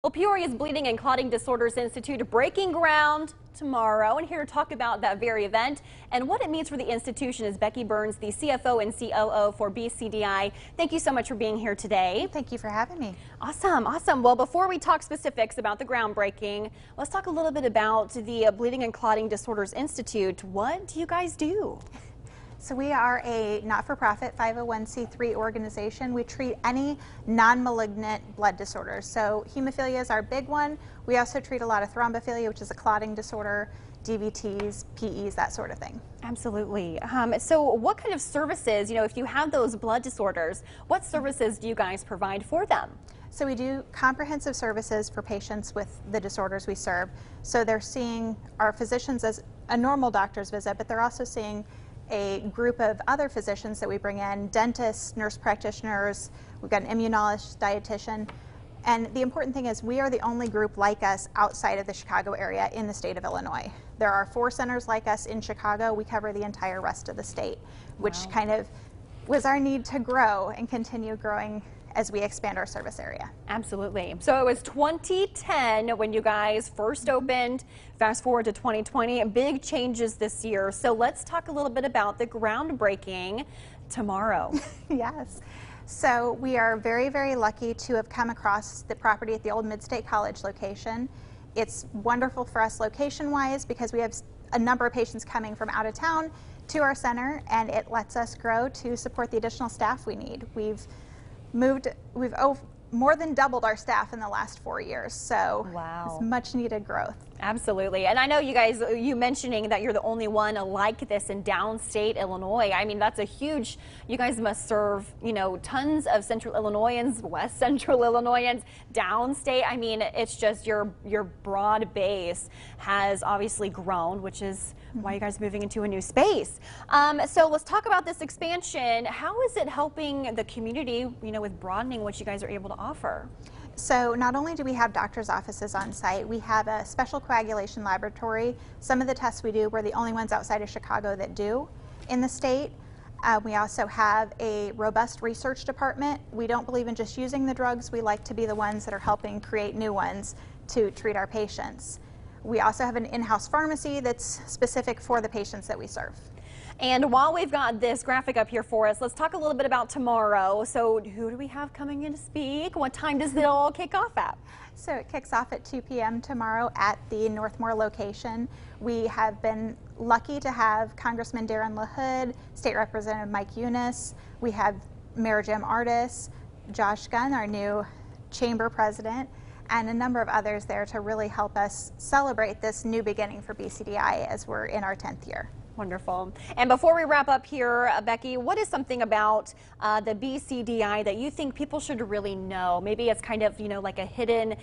Well, Peoria's Bleeding and Clotting Disorders Institute breaking ground tomorrow, and here to talk about that very event and what it means for the institution is Becky Burns, the CFO and COO for BCDI. Thank you so much for being here today. Thank you for having me. Awesome. Well, before we talk specifics about the groundbreaking, let's talk a little bit about the Bleeding and Clotting Disorders Institute. What do you guys do? So we are a not-for-profit 501c3 organization. We treat any non-malignant blood disorders. So hemophilia is our big one. We also treat a lot of thrombophilia, which is a clotting disorder, DVTs, PEs, that sort of thing. Absolutely. So what kind of services, if you have those blood disorders, what services do you guys provide for them? So we do comprehensive services for patients with the disorders we serve. So they're seeing our physicians as a normal doctor's visit, but they're also seeing a group of other physicians that we bring in, dentists, nurse practitioners, we've got an immunologist, dietitian, and the important thing is we are the only group like us outside of the Chicago area in the state of Illinois. There are 4 centers like us in Chicago. We cover the entire rest of the state, which kind of was our need to grow and continue growing as we expand our service area. Absolutely. So it was 2010 when you guys first opened. Fast forward to 2020, big changes this year. So let's talk a little bit about the groundbreaking tomorrow. Yes. So we are very, very lucky to have come across the property at the old Mid-State College location. It's wonderful for us location-wise because we have a number of patients coming from out of town to our center, and it lets us grow to support the additional staff we need. We've more than doubled our staff in the last 4 years, so it's much needed growth. Absolutely. And I know you mentioning that you're the only one like this in downstate Illinois. I mean, that's a huge, you guys must serve, tons of central Illinoisans, west central Illinoisans, downstate. I mean, it's just your broad base has obviously grown, which is why you guys are moving into a new space. So let's talk about this expansion. How is it helping the community, with broadening what you guys are able to offer? So not only do we have doctor's offices on site, we have a special coagulation laboratory. Some of the tests we do, we're the only ones outside of Chicago that do in the state. We also have a robust research department. We don't believe in just using the drugs. We like to be the ones that are helping create new ones to treat our patients. We also have an in-house pharmacy that's specific for the patients that we serve. And while we've got this graphic up here for us, let's talk a little bit about tomorrow. So who do we have coming in to speak? What time does it all kick off at? So it kicks off at 2 p.m. tomorrow at the Northmoor location. We have been lucky to have Congressman Darren LaHood, State Representative Mike Eunice. We have Mayor Jim Ardis, Josh Gunn, our new chamber president, and a number of others there to really help us celebrate this new beginning for BCDI as we're in our 10th year. Wonderful. And before we wrap up here, Becky, what is something about the BCDI that you think people should really know? Maybe it's kind of, like a hidden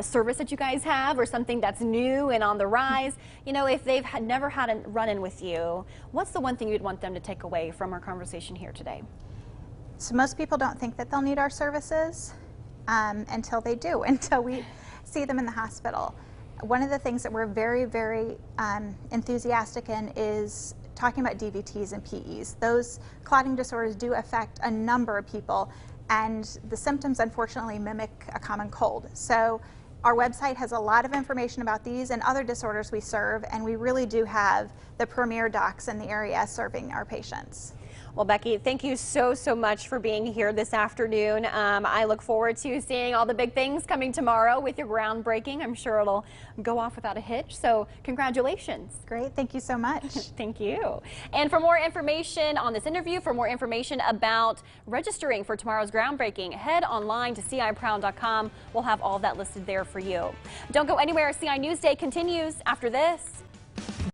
service that you guys have, or something that's new and on the rise. If they've never had a run-in with you, what's the one thing you'd want them to take away from our conversation here today? So most people don't think that they'll need our services until they do, until we see them in the hospital. One of the things that we're very, very enthusiastic in is talking about DVTs and PEs. Those clotting disorders do affect a number of people, and the symptoms unfortunately mimic a common cold. So our website has a lot of information about these and other disorders we serve, and we really do have the premier docs in the area serving our patients. Well, Becky, thank you so much for being here this afternoon. I look forward to seeing all the big things coming tomorrow with your groundbreaking. I'm sure it'll go off without a hitch, so congratulations. Great, thank you so much. Thank you. And for more information on this interview, for more information about registering for tomorrow's groundbreaking, head online to ciproud.com. We'll have all of that listed there for you. Don't go anywhere. CI News Day continues after this.